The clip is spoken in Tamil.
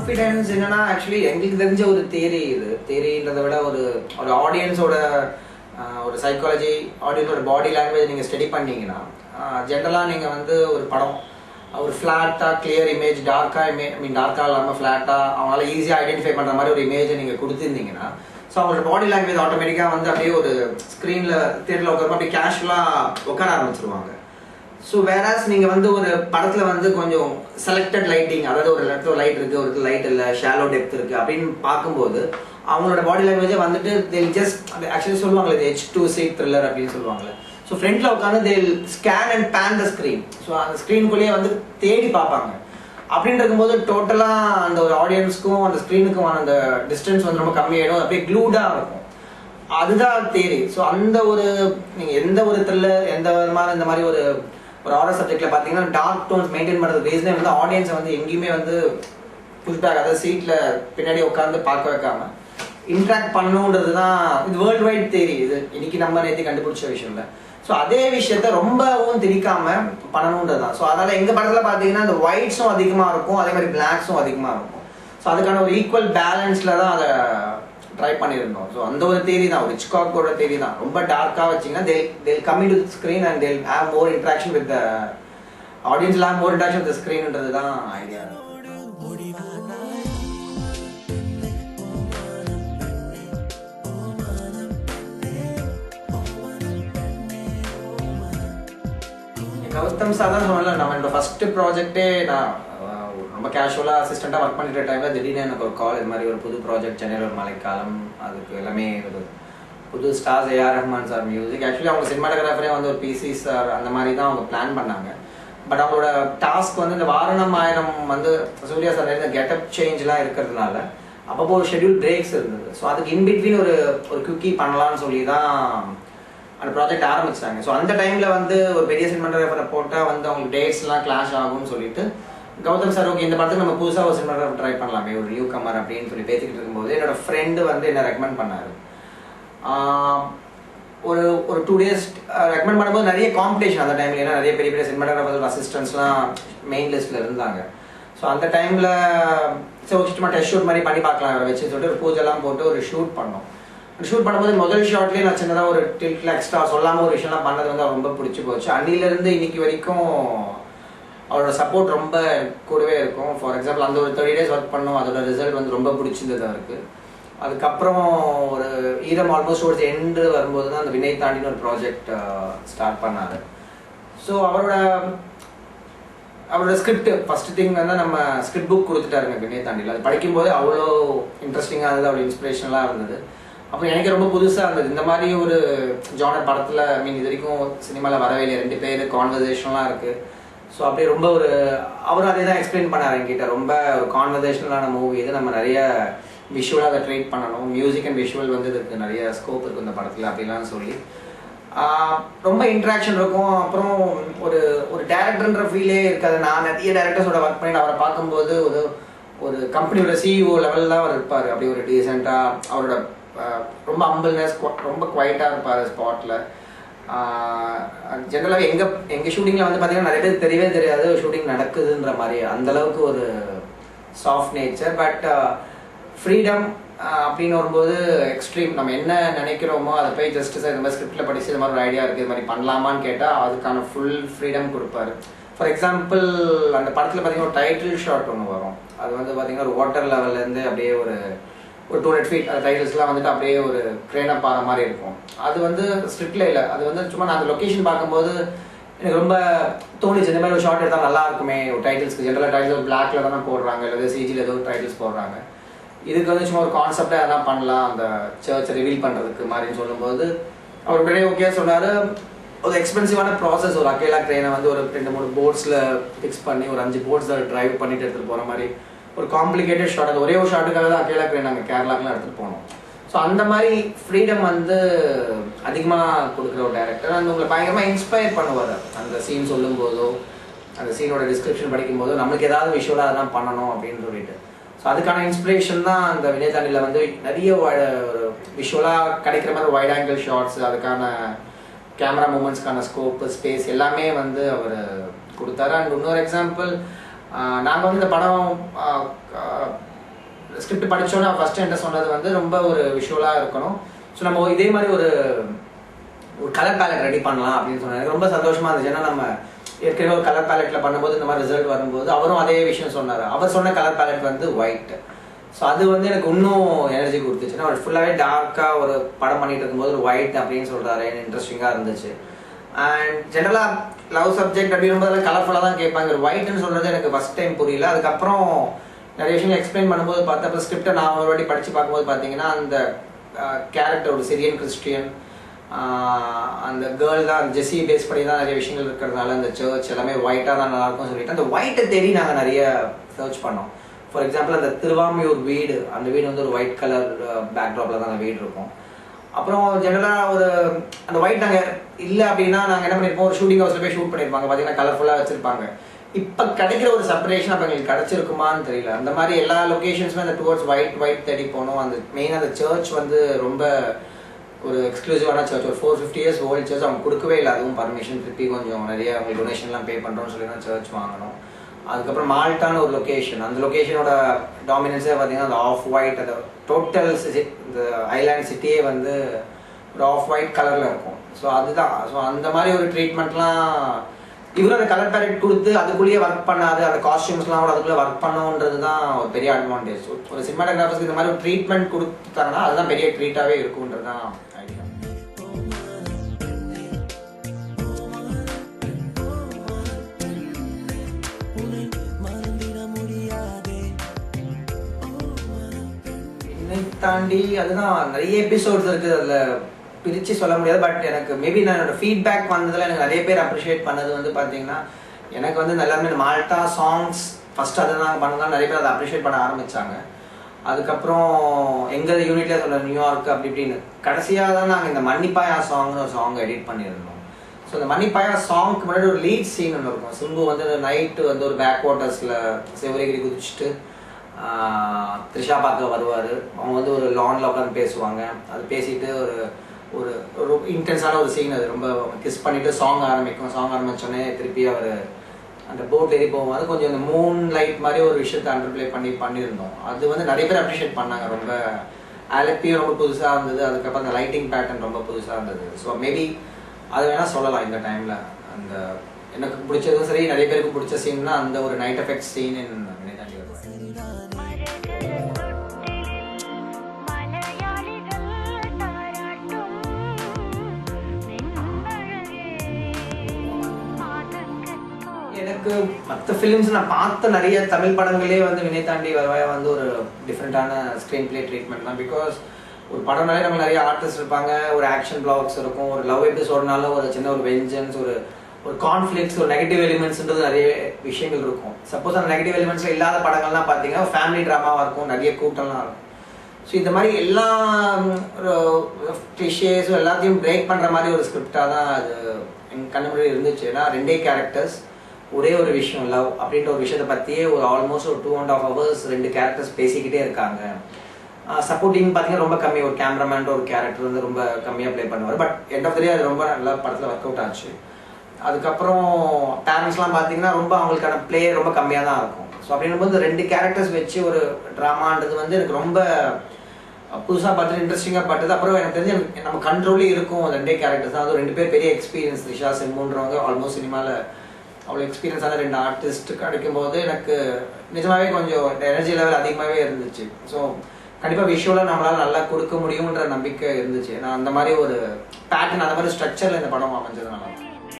கான்ஃபிடென்ஸ் என்னன்னா ஆக்சுவலி எங்களுக்கு தெரிஞ்ச ஒரு தியரி, இது தியரின்றதை விட ஒரு ஒரு ஆடியன்ஸோட ஒரு சைக்காலஜி, ஆடியன்ஸோட பாடி லாங்குவேஜ் நீங்கள் ஸ்டடி பண்ணீங்கன்னா ஜென்ரலாக நீங்கள் வந்து ஒரு படம் ஒரு ஃப்ளாட்டாக கிளியர் இமேஜ், டார்க்காக இல்லாமல் ஃப்ளாட்டாக அவங்களால ஈஸியாக ஐடென்டிஃபை பண்ணுற மாதிரி ஒரு இமேஜை நீங்கள் கொடுத்துருந்தீங்கன்னா ஸோ அவங்களோட பாடி லாங்குவேஜ் ஆட்டோமேட்டிக்காக வந்து அப்படியே ஒரு ஸ்க்ரீனில் தியேட்டரில் உட்காரமா அப்படியே கேஷுவலாக உட்கார ஆரம்பிச்சிருவாங்க. ஸோ வேறாஸ் நீங்கள் வந்து ஒரு படத்தில் வந்து கொஞ்சம் செலக்டட் லைட்டிங், அதாவது ஒரு இடத்துல லைட் இருக்குது, ஒரு இடத்துல லைட் இல்லை, ஷாலோ டெப்த் இருக்குது அப்படின்னு பார்க்கும்போது அவங்களோட பாடி லாங்குவேஜை வந்துட்டு ஆக்சுவலி சொல்லுவாங்களே இது H2 சீட் த்ரில்லர் அப்படின்னு சொல்லுவாங்களே. ஸோ ஃப்ரண்ட்ல உட்காந்து they'll scan and pan the screen. So அந்த ஸ்க்ரீனுக்குள்ளேயே வந்து தேடி பார்ப்பாங்க. அப்படின்னு இருக்கும்போது டோட்டலாக அந்த ஒரு ஆடியன்ஸ்க்கும் அந்த ஸ்க்ரீனுக்கும் அந்த டிஸ்டன்ஸ் வந்து ரொம்ப கம்மியாயிடும், அப்படியே க்ளூடாக இருக்கும். அதுதான் தேரி. ஸோ அந்த ஒரு நீங்கள் எந்த ஒரு த்ரில்லர் எந்த விதமான இந்த மாதிரி ஒரு ஹாரர் சப்ஜெக்ட்ல பார்த்தீங்கன்னா டார்க் டோன்ஸ் மெயின்டைன் பண்ணுறது ரீசனே வந்து ஆடியன்ஸை வந்து எங்கேயுமே வந்து புஷ்பேக், அதாவது சீட்டில் பின்னாடி உட்காந்து பார்க்க வைக்காம இன்ட்ராக்ட் பண்ணணுன்றது தான் இது வேர்ல்டு வைட் தேரி. இது இன்னைக்கு நம்ம நேற்று கண்டுபிடிச்ச விஷயம் இல்லை. ஸோ அதே விஷயத்த ரொம்பவும் திரிக்காம பண்ணணுன்றது தான். ஸோ அதனால எங்கள் படத்தில் பார்த்தீங்கன்னா அந்த ஒயிட்ஸும் அதிகமாக இருக்கும், அதே மாதிரி பிளாக்ஸும் அதிகமாக இருக்கும். ஸோ அதுக்கான ஒரு ஈக்குவல் பேலன்ஸில் தான் அதை ட்ரை பண்ணியிருந்தோம். ஸோ அந்த ஒரு தேரி தான், ஒரு ஹிட்ச்காக்கோட தேரி தான். ரொம்ப டார்க்காக வச்சிங்கன்னா they'll come into the screen and they'll have more interaction with the audience, will have more interaction with the screenன்றது தான் ஐடியா. கௌதம் சார் தான் சொன்னல, நம்ம என்னோட ஃபர்ஸ்ட் ப்ராஜெக்டே நான் ரொம்ப கேஷுவலாக அசிஸ்டண்ட்டாக ஒர்க் பண்ணிட்டு டைமில் திடீர்னு எனக்கு ஒரு கால், இது மாதிரி ஒரு புது ப்ராஜெக்ட் சென்னையில் ஒரு மழைக்காலம், அதுக்கு எல்லாமே ஒரு புது stars AR Rahman sir music. Actually அவங்க சினிமாட்டோகிராஃபரே வந்து ஒரு பிசி சார் அந்த மாதிரி தான் அவங்க பிளான் பண்ணாங்க. பட் அவங்களோட டாஸ்க் வந்து இந்த வாரணம் ஆயிரம் வந்து சூர்யா சார் இந்த கெட்டப் சேஞ்ச்லாம் இருக்கிறதுனால அப்பப்போ ஒரு ஷெட்யூல் பிரேக்ஸ் இருந்தது. ஸோ அதுக்கு இன்பிட்வீன் ஒரு குக்கி பண்ணலான்னு சொல்லி தான் அந்த ப்ராஜெக்ட் ஆரம்பிச்சாங்க. ஸோ அந்த டைமில் வந்து ஒரு பெரிய சினிமாட்டோகிராஃபரை போட்டால் வந்து அவங்களுக்கு டேட்ஸ்லாம் கிளாஷ் ஆகும்னு சொல்லிட்டு கௌதம் சார் ஓகே இந்த படத்துக்கு நம்ம புதுசாக ஒரு சினிமாட்டோகிராஃபர் ட்ரை பண்ணலாமே, ஒரு நியூ கமர் அப்படின்னு சொல்லி பேசிக்கிட்டு இருக்கும்போது என்னோட ஃப்ரெண்டு வந்து என்ன ரெக்கமெண்ட் பண்ணார். ஒரு ஒரு 2 days ரெக்கமெண்ட் பண்ணும்போது நிறைய காம்படிஷன் அந்த டைமில், ஏன்னா நிறைய பெரிய பெரிய சினிமாட்டோகிராஃபர் அசிஸ்டன்ட்ஸ்லாம் மெயின் லிஸ்ட்டில் இருந்தாங்க. ஸோ அந்த டைமில் ஸோ சும்மா டெஸ்ட் ஷூட் மாதிரி பண்ணி பார்க்கலாம் அவரை வச்சு சொல்லிட்டு ஒரு பூஜைலாம் போட்டு ஒரு ஷூட் பண்ணோம். ஷூட் பண்ணும்போது முதல் ஷாட்லேயே நான் சின்னதாக ஒரு டில்ட்ல எக்ஸ்ட்ரா சொல்லாமல் ஒரு விஷயம்லாம் பண்ணது வந்து ரொம்ப பிடிச்சி போச்சு. அன்னிலேருந்து இன்னைக்கு வரைக்கும் அவரோட சப்போர்ட் ரொம்ப கூடவே இருக்கும். ஃபார் எக்ஸாம்பிள் அந்த ஒரு 30 days ஒர்க் பண்ணோம், அதோட ரிசல்ட் வந்து ரொம்ப பிடிச்சிருந்தது அவருக்கு. அதுக்கப்புறம் ஒரு ஈரம் ஆல்மோஸ்ட் ஒரு எண்டு வரும்போது தான் அந்த வினை தாண்டின்னு ஒரு ப்ராஜெக்ட் ஸ்டார்ட் பண்ணார். ஸோ அவரோட ஸ்கிரிப்ட் ஃபர்ஸ்ட் திங் வந்து நம்ம ஸ்கிரிப்ட் புக் கொடுத்துட்டாருங்க வினை தாண்டியில். அது படிக்கும்போது அவ்வளோ இன்ட்ரெஸ்டிங்காக இருந்தது, அவ்வளோ இன்ஸ்பிரேஷனலாக இருந்தது. அப்புறம் எனக்கு ரொம்ப புதுசாக இருந்தது இந்த மாதிரி ஒரு ஜானர் படத்தில். இது வரைக்கும் சினிமாவில் வரவே இல்லை, 2 பேர் கான்வர்சேஷனலாக இருக்குது. ஸோ அப்படியே ரொம்ப ஒரு அவரும் அதே தான் எக்ஸ்பிளைன் பண்ணார் என்கிட்ட, ரொம்ப ஒரு கான்வர்சேஷனலான மூவி இது, நம்ம நிறைய விஷுவலாக அதை ட்ரீட் பண்ணணும், மியூசிக் அண்ட் விஷுவல் வந்து இதுக்கு நிறைய ஸ்கோப் இருக்குது இந்த படத்தில் அப்படிலாம் சொல்லி ரொம்ப இன்ட்ராக்ஷன் இருக்கும். அப்புறம் ஒரு டேரக்டர்ன்ற ஃபீலே இருக்காது. நான் நிறைய டேரக்டர்ஸோட ஒர்க் பண்ணி அவரை பார்க்கும்போது ஒரு கம்பெனியோட சிஇஓ லெவலில் தான் அவர் இருப்பார். அப்படி ஒரு டீசெண்டாக அவரோட ரொம்ப ஹம்பிள்னஸ், ரொம்ப குவைட்டாக இருப்பார் ஸ்பாட்டில். ஜென்ரலாக எங்கள் ஷூட்டிங்கில் வந்து பார்த்தீங்கன்னா நிறைய பேர் தெரியவே தெரியாது ஷூட்டிங் நடக்குதுன்ற மாதிரி, அந்தளவுக்கு ஒரு சாஃப்ட் நேச்சர். பட் ஃப்ரீடம் அப்படின்னு வரும்போது எக்ஸ்ட்ரீம், நம்ம என்ன நினைக்கிறோமோ அதை போய் ஜஸ்ட் சார் இந்த மாதிரி ஸ்கிரிப்டில் படிச்சு இந்த மாதிரி ஒரு ஐடியா இருக்குது, இது மாதிரி பண்ணலாமான்னு கேட்டால் அதுக்கான ஃபுல் ஃப்ரீடம் கொடுப்பாரு. ஃபார் எக்ஸாம்பிள் அந்த படத்தில் பார்த்தீங்கன்னா ஒரு டைட்டில் ஷாட் ஒன்று வரும். அது வந்து பார்த்தீங்கன்னா ஒரு வாட்டர் லெவல்லேருந்து அப்படியே ஒரு 200 feet அந்த டைட்டில்ஸ்லாம் வந்துட்டு அப்படியே ஒரு க்ரேனப் ஆகிற மாதிரி இருக்கும். அது வந்து ஸ்கிரிப்டில் இல்லை, அது வந்து சும்மா நான் அந்த லொக்கேஷன் பார்க்கும்போது எனக்கு ரொம்ப தோணிச்சு, இந்த மாதிரி ஒரு ஷார்ட் எடுத்தால் நல்லா இருக்குமே. ஒரு டைட்டில்ஸ்க்கு ஜென்ரலாக டைட்டில் பிளாக்ல தானே போடுறாங்க, இல்லை சிஜியில் ஏதோ டைட்டில்ஸ் போடுறாங்க. இதுக்கு வந்து சும்மா ஒரு கான்செப்டாக எதனா பண்ணலாம் அந்த சர்ச்சை ரிவீல் பண்ணுறதுக்கு மாதிரின்னு சொல்லும்போது அவர் உடனே ஓகே சொன்னார். ஒரு எக்ஸ்பென்சிவான ப்ராசஸ், ஒரு அக்கேலா ட்ரெயினை வந்து ஒரு 2-3 போர்ட்ஸில் ஃபிக்ஸ் பண்ணி ஒரு 5 போர்ட்ஸில் ட்ரைவ் பண்ணிட்டு எடுத்துகிட்டு போகிற மாதிரி ஒரு காம்ப்ளிகேட்டட் ஷாட். அது ஒரே ஒரு ஷாட்டுக்காக தான் அக்கேலா ட்ரெயின் நாங்கள் கேரளாக்கெலாம் எடுத்துகிட்டு போனோம். ஸோ அந்த மாதிரி ஃப்ரீடம் வந்து அதிகமாக கொடுக்குற ஒரு டேரக்டர். அந்த உங்களை பயங்கரமாக இன்ஸ்பயர் பண்ணுவார். அந்த சீன் சொல்லும்போதோ அந்த சீனோட டிஸ்கிரிப்ஷன் படிக்கும்போதோ நம்மளுக்கு ஏதாவது விஷுவலாக அதெல்லாம் பண்ணணும் அப்படின்னு சொல்லிட்டு. ஸோ அதுக்கான இன்ஸ்பிரேஷன் தான் அந்த வினை தாண்டியில் வந்து நிறைய ஒரு விஷுவலாக கிடைக்கிற மாதிரி வைட் ஆங்கிள் ஷார்ட்ஸ், அதுக்கான கேமரா மூமெண்ட்ஸ்க்கான ஸ்கோப்பு, ஸ்பேஸ் எல்லாமே வந்து அவர் கொடுத்தாரு. அண்ட் இன்னொரு எக்ஸாம்பிள், நாங்கள் வந்து இந்த படம் ஸ்கிரிப்ட் படித்தோன்னே ஃபர்ஸ்ட் என்கிட்ட சொன்னது வந்து ரொம்ப ஒரு விஷுவலாக இருக்கணும். ஸோ நம்ம இதே மாதிரி ஒரு கலர் பேலட் ரெடி பண்ணலாம் அப்படின்னு சொன்னாங்க. எனக்கு ரொம்ப சந்தோஷமா இருந்துச்சு. ஏன்னா நம்ம ஏற்கனவே ஒரு கலர் பேலட்டில் பண்ணும்போது இந்த மாதிரி ரிசல்ட் வரும்போது அவரும் அதே விஷயம் சொன்னார். அவர் சொன்ன கலர் பேலட் வந்து ஒயிட். ஸோ அது வந்து எனக்கு இன்னும் எனர்ஜி கொடுத்துச்சுன்னா அவர் ஃபுல்லாகவே டார்க்காக ஒரு படம் பண்ணிட்டு இருக்கும்போது ஒரு ஒயிட் அப்படின்னு சொல்கிறாரு, எனக்கு இன்ட்ரெஸ்டிங்காக இருந்துச்சு. அண்ட் ஜென்ரலாக லவ் சப்ஜெக்ட் அப்படிங்கும்போது கலர்ஃபுல்லாக தான் கேட்பாங்க. ஒயிட்னு சொல்கிறது எனக்கு ஃபஸ்ட் டைம் புரியல. அதுக்கப்புறம் நிறைய விஷயங்கள் எக்ஸ்பிளைன் பண்ணும்போது பார்த்தா அப்புறம் ஸ்கிரிப்டை நான் ஒரு வாட்டி படித்து பார்க்கும்போது பார்த்தீங்கன்னா அந்த கேரக்டர் ஒரு சிரியன் கிறிஸ்டியன், அந்த கேர்ள் தான் ஜெஸ்ஸி பேஸ் பண்ணி தான் நிறைய விஷயங்கள் இருக்கிறதுனால அந்த சர்ச் எல்லாமே ஒயிட்டாக தான் நல்லாயிருக்கும்னு சொல்லிட்டு அந்த ஒயிட்டை தேடி நாங்கள் நிறைய சர்ச் பண்ணோம். ஃபார் எக்ஸாம்பிள் அந்த திருவாமியூர் வீடு, அந்த வீடு வந்து ஒரு ஒயிட் கலர் பேக்ட்ராப்பில் தான் அந்த வீடு இருக்கும். அப்புறம் ஜெனரலாக ஒரு அந்த ஒயிட் நாங்கள் இல்லை அப்படின்னா நாங்கள் என்ன பண்ணியிருப்போம், ஒரு ஷூட்டிங் ஹவுஸில் போய் ஷூட் பண்ணியிருப்பாங்க, பார்த்தீங்கன்னா கலர்ஃபுல்லாக வச்சுருப்பாங்க. இப்போ கிடைக்கிற ஒரு செப்பரேஷன் அப்போ எங்களுக்கு கிடச்சிருக்குமான்னு தெரியல. அந்த மாதிரி எல்லா லொக்கேஷன்ஸுமே அந்த டுவர்ட்ஸ் ஒயிட் தேடி போனோம். அந்த மெயினாக அந்த சர்ச் வந்து ரொம்ப ஒரு எக்ஸ்க்ளூசிவான சர்ச், ஒரு 450 years ஓல்டு சர்ச். அவங்க கொடுக்கவே இல்லை அதுவும் பர்மிஷன், திருப்பி கொஞ்சம் நிறைய அவங்க டொனேஷன்லாம் பே பண்ணுறோன்னு சொல்லி தான் சர்ச் வாங்கணும். அதுக்கப்புறம் மால்ட்டான ஒரு லொக்கேஷன், அந்த லொக்கேஷனோட டாமினன்ஸே பார்த்தீங்கன்னா அந்த ஆஃப் ஒயிட், அந்த டோட்டல் இந்த ஐலாண்ட் சிட்டியே வந்து ஒரு ஆஃப் ஒயிட் கலரில் இருக்கும். ஸோ அதுதான். ஸோ அந்த மாதிரி ஒரு ட்ரீட்மெண்ட்லாம் இவரும் அந்த கலர் பேலட் கொடுத்து அதுக்குள்ளேயே ஒர்க் பண்ணாது, அந்த காஸ்டியூம்ஸ்லாம் கூட அதுக்குள்ளே ஒர்க் பண்ணணுன்றது தான் ஒரு பெரிய அட்வான்டேஜ். ஒரு சினிமாட்டோகிராஃபர்ஸ்க்கு இந்த மாதிரி ஒரு ட்ரீட்மெண்ட் கொடுத்தாங்கன்னா அதுதான் பெரிய ட்ரீட்டாகவே இருக்குன்றது தான் ஐடியா. என்னை தாண்டி அதுதான் நிறைய எபிசோட்ஸ் இருக்குது, அதில் பிரித்து சொல்ல முடியாது. பட் எனக்கு மேபி நான் என்னோட ஃபீட்பேக் வந்ததில் எனக்கு நிறைய பேர் அப்ரிஷியேட் பண்ணது வந்து பார்த்தீங்கன்னா எனக்கு வந்து எல்லாருமே மால்ட்டா சாங்ஸ் ஃபஸ்ட்டு அதை நாங்கள் பண்ணதான் நிறைய பேர் அதை அப்ரிஷியேட் பண்ண ஆரம்பித்தாங்க. அதுக்கப்புறம் எங்கள் யூனிட்லேயே சொல்ல நியூயார்க் அப்படி இப்படின்னு கடைசியாக தான் நாங்கள் இந்த மன்னிப்பாயா சாங்னு ஒரு சாங் எடிட் பண்ணியிருந்தோம். ஸோ இந்த மன்னிப்பாயா சாங்க்கு முன்னாடி ஒரு லீட் சீன் ஒன்று இருக்கும். சிம்பு வந்து நைட்டு வந்து ஒரு பேக் வாட்டர்ஸில் சிவகிரி குதிச்சுட்டு த்ரிஷா பார்க்க வருவார். அவங்க வந்து ஒரு லானில் உட்காந்து பேசுவாங்க. அது பேசிட்டு ஒரு ஒரு ஒரு இன்டென்ஸான ஒரு சீன். அது ரொம்ப கிஸ் பண்ணிவிட்டு சாங் ஆரம்பிக்கும். சாங் ஆரம்பித்தோடனே திருப்பி அவர் அந்த போட் ஏறி போகும்போது கொஞ்சம் இந்த மூன் லைட் மாதிரி ஒரு விஷயத்தை அண்டர்பிளே பண்ணியிருந்தோம். அது வந்து நிறைய பேர் அப்ரிஷியேட் பண்ணாங்க. ரொம்ப ஆலப்பியும் ரொம்ப புதுசாக இருந்தது. அதுக்கப்புறம் அந்த லைட்டிங் பேட்டர்ன் ரொம்ப புதுசாக இருந்தது. ஸோ மேபி அது வேணால் சொல்லலாம் இந்த டைமில். அந்த எனக்கு பிடிச்சதும் சரி, நிறைய பேருக்கு பிடிச்ச சீன்னா அந்த ஒரு நைட் எஃபெக்ட் சீன் இன் வினைதாண்டி வருவார். எனக்கு மற்ற ஃபிலிம்ஸ் நான் பார்த்த நிறைய தமிழ் படங்களே வந்து வினை தாண்டி வருவாயா வந்து ஒரு டிஃப்ரெண்ட்டான ஸ்க்ரீன் பிளே ட்ரீட்மெண்ட் தான். பிகாஸ் ஒரு படம்னாலே நம்ம நிறைய ஆர்டிஸ்ட் இருப்பாங்க, ஒரு ஆக்ஷன் பிளாக்ஸ் இருக்கும், ஒரு லவ் எபிசோட்னால ஒரு சின்ன ஒரு வெஞ்சன்ஸ், ஒரு கான்ஃப்ளிக்ஸ், ஒரு நெகட்டிவ் எலிமெண்ட்ஸ்ன்றது நிறைய விஷயங்கள் இருக்கும். சப்போஸ் அந்த நெகட்டிவ் எலிமெண்ட்ஸில் இல்லாத படங்கள்லாம் பார்த்தீங்கன்னா ஃபேமிலி ட்ராமாவாக இருக்கும், நிறைய கூட்டம்லாம் இருக்கும். ஸோ இந்த மாதிரி எல்லா கிளிஷேஸும் எல்லாத்தையும் பிரேக் பண்ணுற மாதிரி ஒரு ஸ்கிரிப்டாக தான் அது எங்கள் கண்ணு முன்னாடி இருந்துச்சு. ஏன்னா 2 கேரக்டர்ஸ், ஒரே ஒரு விஷயம் லவ் அப்படின்ற ஒரு விஷயத்தை பற்றியே ஒரு ஆல்மோஸ்ட் ஒரு 2.5 hours 2 கேரக்டர்ஸ் பேசிக்கிட்டே இருக்காங்க. சப்போர்ட்டிங் பார்த்தீங்கன்னா ரொம்ப கம்மி, ஒரு கேமராமேன் ஒரு கேரக்டர் வந்து ரொம்ப கம்மியாக ப்ளே பண்ணுவார். பட் எண்ட் ஆஃப் த டே அது ரொம்ப நல்லா படத்தில் ஒர்க் அவுட் ஆச்சு. அதுக்கப்புறம் பேரண்ட்ஸ்லாம் பார்த்தீங்கன்னா ரொம்ப அவங்களுக்கான ப்ளே ரொம்ப கம்மியாக தான் இருக்கும். ஸோ அப்படின்னும்போது 2 கேரக்டர்ஸ் வச்சு ஒரு ட்ராமான்றது வந்து எனக்கு ரொம்ப புதுசாக பார்த்துட்டு இன்ட்ரெஸ்டிங்காக பார்த்தது. அப்புறம் எனக்கு தெரிஞ்சு நம்ம கண்ட்ரோலே இருக்கும் 2 கேரக்டர்ஸ் தான். அது 2 பேர் பெரிய எக்ஸ்பீரியன்ஸ், த்ரிஷா சிம்புன்றவங்க ஆல்மோஸ்ட் சினிமாவில் அவ்வளோ எக்ஸ்பீரியன்ஸான 2 ஆர்டிஸ்ட் கிடைக்கும்போது எனக்கு நிஜமாகவே கொஞ்சம் எனர்ஜி லெவல் அதிகமாகவே இருந்துச்சு. ஸோ கண்டிப்பாக விஷுவலாக நம்மளால் நல்லா கொடுக்க முடியுன்ற நம்பிக்கை இருந்துச்சு. நான் அந்த மாதிரி ஒரு பேட்டர்ன், அந்த மாதிரி ஸ்ட்ரக்சரில் இந்த படம் அமைஞ்சதுனால